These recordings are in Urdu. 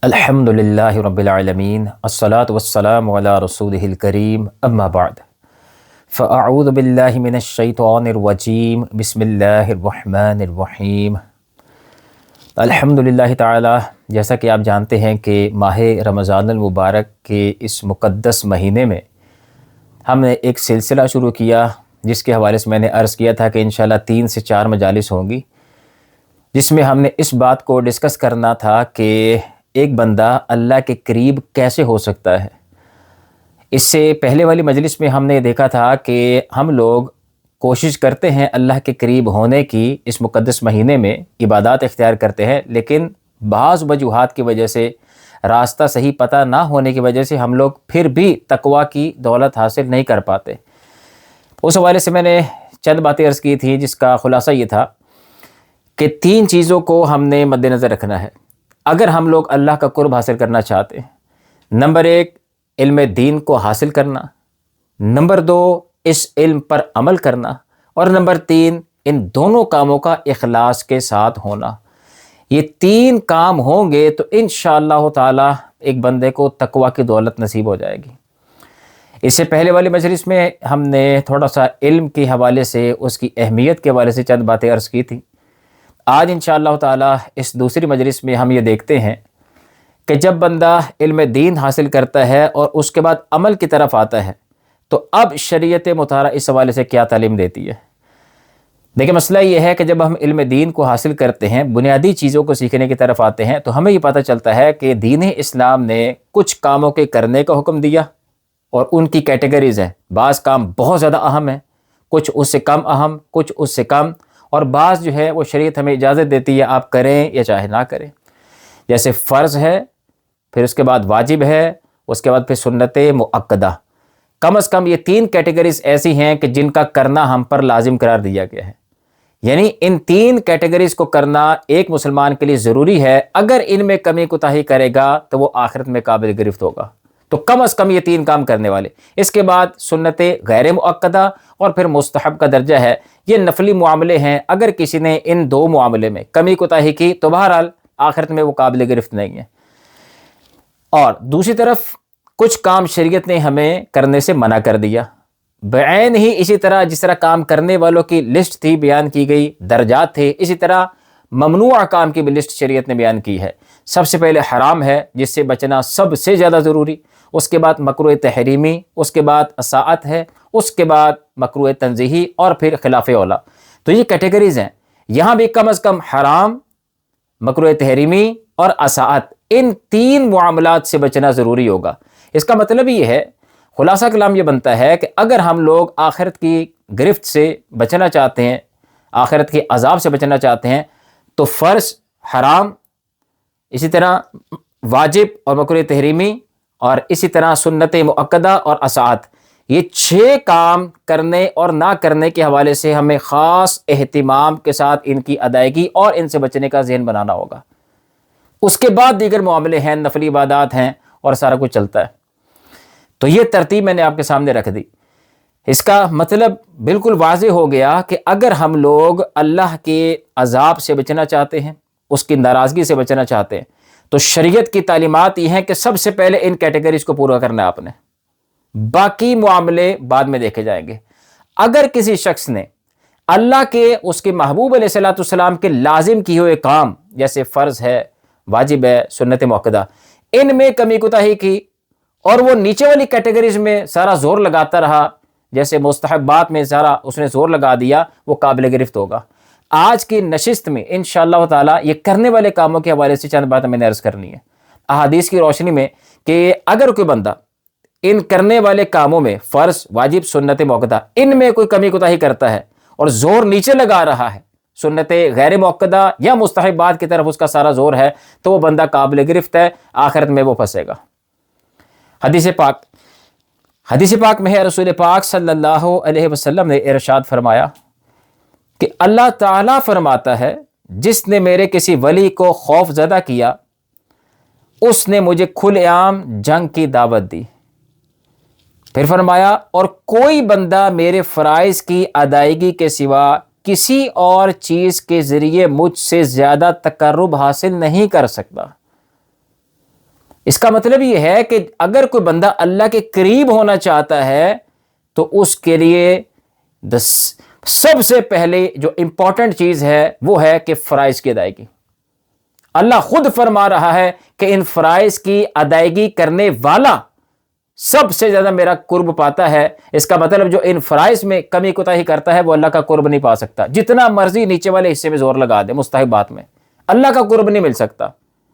الحمدللہ رب العالمین الصلاۃ والسلام علی رسولہ الکریم اما بعد فاعوذ باللہ من الشیطان الرجیم بسم اللہ الرحمن الرحیم۔ الحمدللہ تعالی، جیسا کہ آپ جانتے ہیں کہ ماہ رمضان المبارک کے اس مقدس مہینے میں ہم نے ایک سلسلہ شروع کیا جس کے حوالے سے میں نے عرض کیا تھا کہ انشاءاللہ 3 سے 4 مجالس ہوں گی، جس میں ہم نے اس بات کو ڈسکس کرنا تھا کہ ایک بندہ اللہ کے قریب کیسے ہو سکتا ہے۔ اس سے پہلے والی مجلس میں ہم نے دیکھا تھا کہ ہم لوگ کوشش کرتے ہیں اللہ کے قریب ہونے کی، اس مقدس مہینے میں عبادات اختیار کرتے ہیں، لیکن بعض وجوہات کی وجہ سے، راستہ صحیح پتہ نہ ہونے کی وجہ سے ہم لوگ پھر بھی تقویٰ کی دولت حاصل نہیں کر پاتے۔ اس حوالے سے میں نے چند باتیں عرض کی تھی، جس کا خلاصہ یہ تھا کہ 3 چیزوں کو ہم نے مد نظر رکھنا ہے اگر ہم لوگ اللہ کا قرب حاصل کرنا چاہتے ہیں۔ نمبر 1، علم دین کو حاصل کرنا۔ نمبر 2، اس علم پر عمل کرنا۔ اور نمبر 3، ان دونوں کاموں کا اخلاص کے ساتھ ہونا۔ یہ 3 کام ہوں گے تو انشاءاللہ تعالی ایک بندے کو تقویٰ کی دولت نصیب ہو جائے گی۔ اس سے پہلے والی مجلس میں ہم نے تھوڑا سا علم کے حوالے سے، اس کی اہمیت کے حوالے سے چند باتیں عرض کی تھی۔ آج انشاءاللہ تعالی اس دوسری مجلس میں ہم یہ دیکھتے ہیں کہ جب بندہ علم دین حاصل کرتا ہے اور اس کے بعد عمل کی طرف آتا ہے تو اب شریعت مطہرہ اس حوالے سے کیا تعلیم دیتی ہے۔ دیکھیں، مسئلہ یہ ہے کہ جب ہم علم دین کو حاصل کرتے ہیں، بنیادی چیزوں کو سیکھنے کی طرف آتے ہیں، تو ہمیں یہ پتہ چلتا ہے کہ دین اسلام نے کچھ کاموں کے کرنے کا حکم دیا اور ان کی کیٹیگریز ہیں۔ بعض کام بہت زیادہ اہم ہیں، کچھ اس سے کم اہم، کچھ اس سے کم، اور بعض جو ہے وہ شریعت ہمیں اجازت دیتی ہے آپ کریں یا چاہے نہ کریں۔ جیسے فرض ہے، پھر اس کے بعد واجب ہے، اس کے بعد پھر سنت مؤکدہ۔ کم از کم یہ 3 کیٹیگریز ایسی ہیں کہ جن کا کرنا ہم پر لازم قرار دیا گیا ہے، یعنی ان 3 کیٹیگریز کو کرنا ایک مسلمان کے لیے ضروری ہے۔ اگر ان میں کمی کوتاہی کرے گا تو وہ آخرت میں قابل گرفت ہوگا۔ تو کم از کم یہ 3 کام کرنے والے۔ اس کے بعد سنت غیر مؤکدہ اور پھر مستحب کا درجہ ہے، یہ نفلی معاملے ہیں۔ اگر کسی نے ان 2 معاملے میں کمی کوتاہی کی تو بہرحال آخرت میں وہ قابل گرفت نہیں ہے۔ اور دوسری طرف کچھ کام شریعت نے ہمیں کرنے سے منع کر دیا، بعین ہی اسی طرح جس طرح کام کرنے والوں کی لسٹ تھی بیان کی گئی، درجات تھے، اسی طرح ممنوع کام کی بھی لسٹ شریعت نے بیان کی ہے۔ سب سے پہلے حرام ہے، جس سے بچنا سب سے زیادہ ضروری، اس کے بعد مکروہ تحریمی، اس کے بعد اساءت ہے، اس کے بعد مکروہ تنزیہی، اور پھر خلاف اولیٰ۔ تو یہ کیٹیگریز ہیں۔ یہاں بھی کم از کم حرام، مکروہ تحریمی اور اساءت، ان 3 معاملات سے بچنا ضروری ہوگا۔ اس کا مطلب یہ ہے، خلاصہ کلام یہ بنتا ہے کہ اگر ہم لوگ آخرت کی گرفت سے بچنا چاہتے ہیں، آخرت کے عذاب سے بچنا چاہتے ہیں، تو فرض، حرام، اسی طرح واجب اور مکروہ تحریمی، اور اسی طرح سنت مؤکدہ اور اساءت، یہ 6 کام کرنے اور نہ کرنے کے حوالے سے ہمیں خاص اہتمام کے ساتھ ان کی ادائیگی اور ان سے بچنے کا ذہن بنانا ہوگا۔ اس کے بعد دیگر معاملے ہیں، نفلی عبادات ہیں، اور سارا کچھ چلتا ہے۔ تو یہ ترتیب میں نے آپ کے سامنے رکھ دی۔ اس کا مطلب بالکل واضح ہو گیا کہ اگر ہم لوگ اللہ کے عذاب سے بچنا چاہتے ہیں، اس کی ناراضگی سے بچنا چاہتے ہیں، تو شریعت کی تعلیمات یہ ہیں کہ سب سے پہلے ان کیٹیگریز کو پورا کرنا ہے آپ نے، باقی معاملے بعد میں دیکھے جائیں گے۔ اگر کسی شخص نے اللہ کے، اس کے محبوب علیہ الصلوۃ والسلام کے لازم کیے ہوئے کام، جیسے فرض ہے، واجب ہے، سنت مؤکدہ، ان میں کمی کوتاہی کی اور وہ نیچے والی کیٹیگریز میں سارا زور لگاتا رہا، جیسے مستحبات میں سارا اس نے زور لگا دیا، وہ قابل گرفت ہوگا۔ آج کی نشست میں انشاءاللہ تعالی یہ کرنے والے کاموں کے حوالے سے چند باتیں میں نے عرض کرنی ہے احادیث کی روشنی میں، کہ اگر کوئی بندہ ان کرنے والے کاموں میں، فرض، واجب، سنت مؤکدہ، ان میں کوئی کمی کوتاہی کرتا ہے اور زور نیچے لگا رہا ہے، سنت غیر مؤکدہ یا مستحبات کی طرف اس کا سارا زور ہے، تو وہ بندہ قابل گرفت ہے، آخرت میں وہ پھنسے گا۔ حدیث پاک میں ہے، رسول پاک صلی اللہ علیہ وسلم نے ارشاد فرمایا کہ اللہ تعالیٰ فرماتا ہے، جس نے میرے کسی ولی کو خوف زدہ کیا، اس نے مجھے کھلے عام جنگ کی دعوت دی۔ پھر فرمایا، اور کوئی بندہ میرے فرائض کی ادائیگی کے سوا کسی اور چیز کے ذریعے مجھ سے زیادہ تقرب حاصل نہیں کر سکتا۔ اس کا مطلب یہ ہے کہ اگر کوئی بندہ اللہ کے قریب ہونا چاہتا ہے تو اس کے لیے سب سے پہلے جو امپورٹنٹ چیز ہے وہ ہے کہ فرائض کی ادائیگی۔ اللہ خود فرما رہا ہے کہ ان فرائض کی ادائیگی کرنے والا سب سے زیادہ میرا قرب پاتا ہے۔ اس کا مطلب جو ان فرائض میں کمی کوتاہی کرتا ہے وہ اللہ کا قرب نہیں پا سکتا، جتنا مرضی نیچے والے حصے میں زور لگا دے مستحبات میں، اللہ کا قرب نہیں مل سکتا،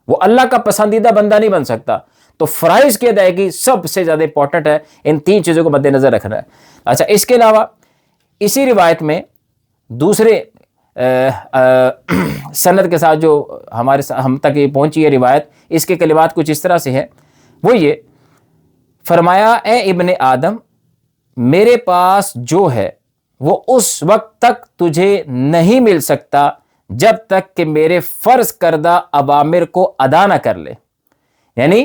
وہ اللہ کا پسندیدہ بندہ نہیں بن سکتا۔ تو فرائض کی ادائیگی سب سے زیادہ امپورٹنٹ ہے، ان تین چیزوں کو مد نظر رکھنا ہے۔ اچھا، اس کے علاوہ اسی روایت میں دوسرے سند کے ساتھ جو ہم تک یہ پہنچی ہے روایت، اس کے کلمات کچھ اس طرح سے ہے، وہ یہ فرمایا، اے ابن آدم، میرے پاس جو ہے وہ اس وقت تک تجھے نہیں مل سکتا جب تک کہ میرے فرض کردہ اوامر کو ادا نہ کر لے، یعنی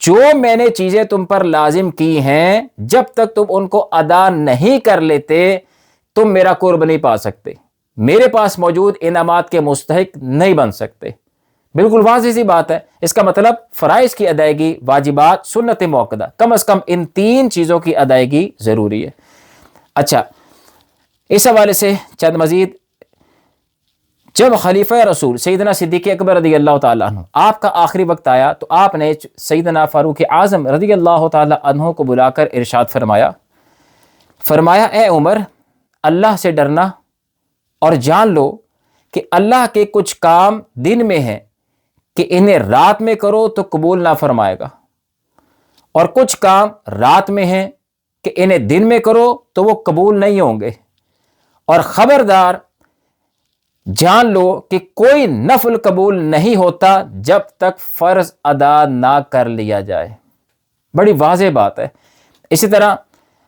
جو میں نے چیزیں تم پر لازم کی ہیں جب تک تم ان کو ادا نہیں کر لیتے تم میرا قرب نہیں پا سکتے، میرے پاس موجود انعامات کے مستحق نہیں بن سکتے۔ بالکل واضح سی بات ہے۔ اس کا مطلب فرائض کی ادائیگی، واجبات، سنت موقدہ، کم از کم ان تین چیزوں کی ادائیگی ضروری ہے۔ اچھا، اس حوالے سے چند مزید، جب خلیفہ رسول سیدنا صدیق اکبر رضی اللہ تعالیٰ عنہ آپ کا آخری وقت آیا تو آپ نے سیدنا فاروق اعظم رضی اللہ تعالیٰ عنہ کو بلا کر ارشاد فرمایا، اے عمر، اللہ سے ڈرنا اور جان لو کہ اللہ کے کچھ کام دن میں ہیں کہ انہیں رات میں کرو تو قبول نہ فرمائے گا، اور کچھ کام رات میں ہیں کہ انہیں دن میں کرو تو وہ قبول نہیں ہوں گے، اور خبردار جان لو کہ کوئی نفل قبول نہیں ہوتا جب تک فرض ادا نہ کر لیا جائے۔ بڑی واضح بات ہے۔ اسی طرح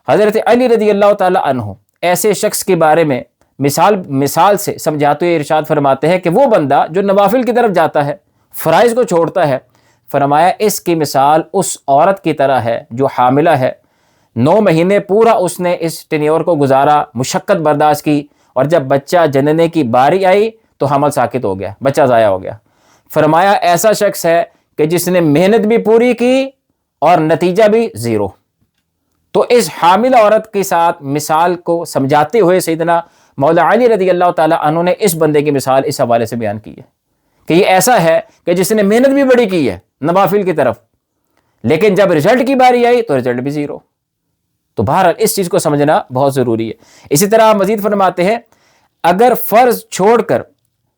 حضرت علی رضی اللہ تعالی عنہ ایسے شخص کے بارے میں مثال سے سمجھاتے ہوئے ارشاد فرماتے ہیں کہ وہ بندہ جو نوافل کی طرف جاتا ہے، فرائض کو چھوڑتا ہے، فرمایا اس کی مثال اس عورت کی طرح ہے جو حاملہ ہے، 9 مہینے پورا اس نے اس ٹینیور کو گزارا، مشقت برداشت کی، اور جب بچہ جننے کی باری آئی تو حمل ساقط ہو گیا، بچہ ضائع ہو گیا۔ فرمایا ایسا شخص ہے کہ جس نے محنت بھی پوری کی اور نتیجہ بھی زیرو۔ تو اس حامل عورت کے ساتھ مثال کو سمجھاتے ہوئے سیدنا مولا علی رضی اللہ تعالیٰ عنہ نے اس بندے کی مثال اس حوالے سے بیان کی ہے کہ یہ ایسا ہے کہ جس نے محنت بھی بڑی کی ہے نوافل کی طرف، لیکن جب رزلٹ کی باری آئی تو رزلٹ بھی زیرو۔ تو بہرحال اس چیز کو سمجھنا بہت ضروری ہے۔ اسی طرح مزید فرماتے ہیں، اگر فرض چھوڑ کر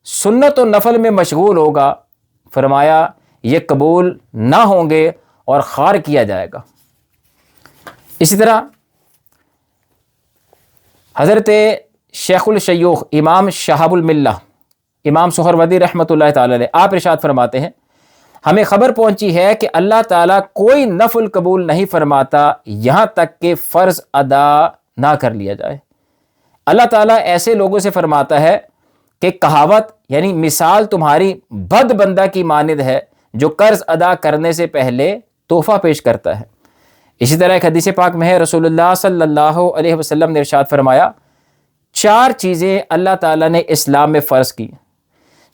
سنت و نفل میں مشغول ہوگا، فرمایا یہ قبول نہ ہوں گے اور خار کیا جائے گا۔ اسی طرح حضرت شیخ الشیوخ امام شہاب الملہ امام سہروردی رحمۃ اللہ تعالی علیہ آپ ارشاد فرماتے ہیں، ہمیں خبر پہنچی ہے کہ اللہ تعالیٰ کوئی نفل قبول نہیں فرماتا یہاں تک کہ فرض ادا نہ کر لیا جائے۔ اللہ تعالیٰ ایسے لوگوں سے فرماتا ہے کہ کہاوت یعنی مثال تمہاری بد بندہ کی مانند ہے جو قرض ادا کرنے سے پہلے تحفہ پیش کرتا ہے۔ اسی طرح ایک حدیث پاک میں ہے، رسول اللہ صلی اللہ علیہ وسلم نے ارشاد فرمایا، 4 چیزیں اللہ تعالیٰ نے اسلام میں فرض کی،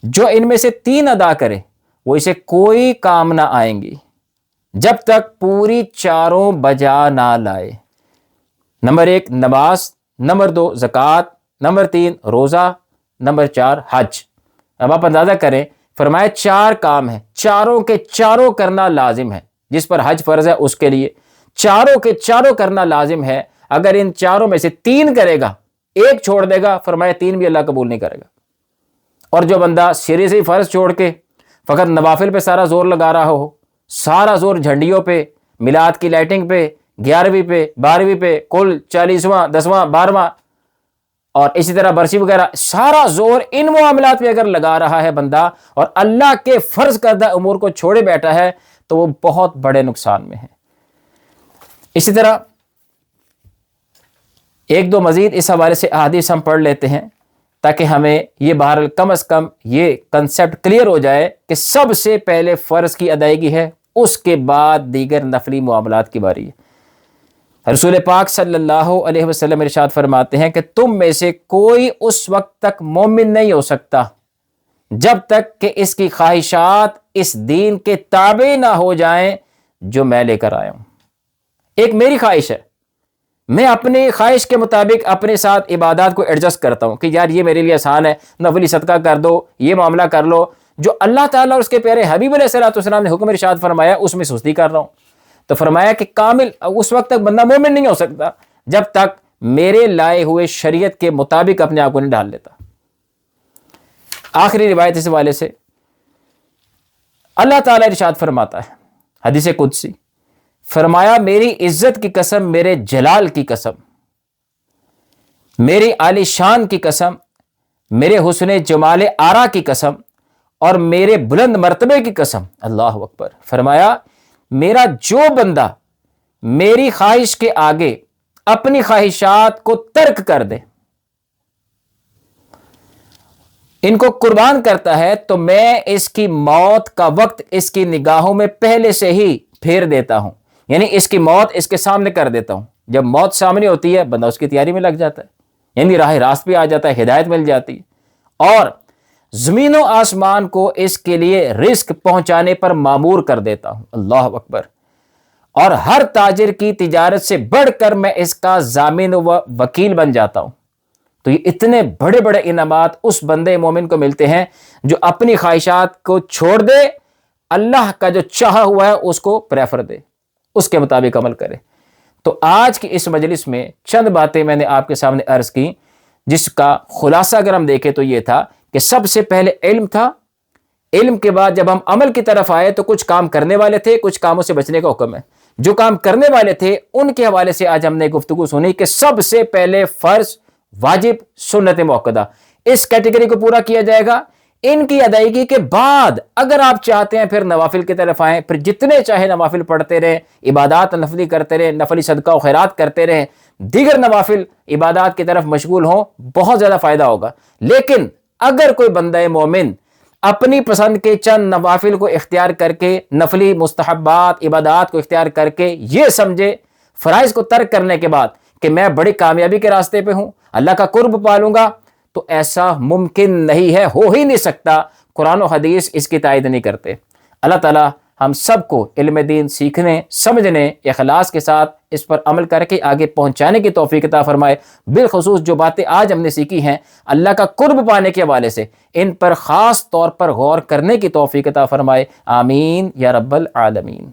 جو ان میں سے 3 ادا کرے وہ اسے کوئی کام نہ آئیں گی جب تک پوری 4 بجا نہ لائے۔ نمبر 1 نماز، نمبر 2 زکوٰۃ، نمبر 3 روزہ، نمبر 4 حج۔ اب آپ اندازہ کریں، فرمایا 4 کام ہیں، چاروں کے چاروں کرنا لازم ہے۔ جس پر حج فرض ہے اس کے لیے چاروں کے چاروں کرنا لازم ہے۔ اگر ان چاروں میں سے 3 کرے گا، 1 چھوڑ دے گا، فرمایا 3 بھی اللہ قبول نہیں کرے گا۔ اور جو بندہ سرے سے فرض چھوڑ کے فقط نوافل پہ سارا زور لگا رہا ہو، سارا زور جھنڈیوں پہ، میلاد کی لائٹنگ پہ، 11ویں پہ، 12ویں پہ، کل 40واں، 10واں، 12واں، اور اسی طرح برسی وغیرہ، سارا زور ان معاملات پہ اگر لگا رہا ہے بندہ اور اللہ کے فرض کردہ امور کو چھوڑے بیٹھا ہے تو وہ بہت بڑے نقصان میں ہے۔ اسی طرح 1-2 مزید اس حوالے سے احادیث ہم پڑھ لیتے ہیں تاکہ ہمیں یہ بہرحال کم از کم یہ کنسیپٹ کلیئر ہو جائے کہ سب سے پہلے فرض کی ادائیگی ہے، اس کے بعد دیگر نفلی معاملات کی باری ہے۔ رسول پاک صلی اللہ علیہ وسلم ارشاد فرماتے ہیں کہ تم میں سے کوئی اس وقت تک مومن نہیں ہو سکتا جب تک کہ اس کی خواہشات اس دین کے تابع نہ ہو جائیں جو میں لے کر آیا ہوں۔ ایک میری خواہش ہے، میں اپنی خواہش کے مطابق اپنے ساتھ عبادات کو ایڈجسٹ کرتا ہوں کہ یار یہ میرے لیے آسان ہے، نفلی صدقہ کر دو، یہ معاملہ کر لو۔ جو اللہ تعالیٰ اور اس کے پیارے حبیب علیہ الصلوۃ والسلام نے حکم ارشاد فرمایا اس میں سستی کر رہا ہوں۔ تو فرمایا کہ کامل اس وقت تک بندہ مومن نہیں ہو سکتا جب تک میرے لائے ہوئے شریعت کے مطابق اپنے آپ کو نہیں ڈال لیتا۔ آخری روایت اس حوالے سے اللہ تعالیٰ ارشاد فرماتا ہے، حدیث قدسی، فرمایا میری عزت کی قسم، میرے جلال کی قسم، میری عالی شان کی قسم، میرے حسن جمال آرا کی قسم اور میرے بلند مرتبے کی قسم، اللہ اکبر، فرمایا میرا جو بندہ میری خواہش کے آگے اپنی خواہشات کو ترک کر دے، ان کو قربان کرتا ہے، تو میں اس کی موت کا وقت اس کی نگاہوں میں پہلے سے ہی پھیر دیتا ہوں، یعنی اس کی موت اس کے سامنے کر دیتا ہوں۔ جب موت سامنے ہوتی ہے بندہ اس کی تیاری میں لگ جاتا ہے، یعنی راہ راست پہ آ جاتا ہے، ہدایت مل جاتی ہے، اور زمین و آسمان کو اس کے لیے رزق پہنچانے پر مامور کر دیتا ہوں، اللہ اکبر، اور ہر تاجر کی تجارت سے بڑھ کر میں اس کا ضامن و وکیل بن جاتا ہوں۔ تو یہ اتنے بڑے بڑے انعامات اس بندے مومن کو ملتے ہیں جو اپنی خواہشات کو چھوڑ دے، اللہ کا جو چاہا ہوا ہے اس کو پریفر دے، اس کے مطابق عمل کرے۔ تو آج کی اس مجلس میں چند باتیں میں نے آپ کے سامنے عرض کی، جس کا خلاصہ اگر ہم دیکھیں تو یہ تھا کہ سب سے پہلے علم تھا، علم کے بعد جب ہم عمل کی طرف آئے تو کچھ کام کرنے والے تھے، کچھ کاموں سے بچنے کا حکم ہے۔ جو کام کرنے والے تھے ان کے حوالے سے آج ہم نے گفتگو سنی کہ سب سے پہلے فرض، واجب، سنت موقدہ، اس کیٹیگری کو پورا کیا جائے گا۔ ان کی ادائیگی کے بعد اگر آپ چاہتے ہیں پھر نوافل کی طرف آئیں، پھر جتنے چاہے نوافل پڑھتے رہیں، عبادات نفلی کرتے رہیں، نفلی صدقہ و خیرات کرتے رہیں، دیگر نوافل عبادات کی طرف مشغول ہوں، بہت زیادہ فائدہ ہوگا۔ لیکن اگر کوئی بندہ مومن اپنی پسند کے چند نوافل کو اختیار کر کے، نفلی مستحبات عبادات کو اختیار کر کے یہ سمجھے فرائض کو ترک کرنے کے بعد کہ میں بڑی کامیابی کے راستے پہ ہوں، اللہ کا قرب پالوں گا، تو ایسا ممکن نہیں ہے، ہو ہی نہیں سکتا۔ قرآن و حدیث اس کی تائید نہیں کرتے۔ اللہ تعالی ہم سب کو علم دین سیکھنے، سمجھنے، اخلاص کے ساتھ اس پر عمل کر کے آگے پہنچانے کی توفیق عطا فرمائے۔ بالخصوص جو باتیں آج ہم نے سیکھی ہیں اللہ کا قرب پانے کے حوالے سے، ان پر خاص طور پر غور کرنے کی توفیق عطا فرمائے۔ آمین یا رب العالمین۔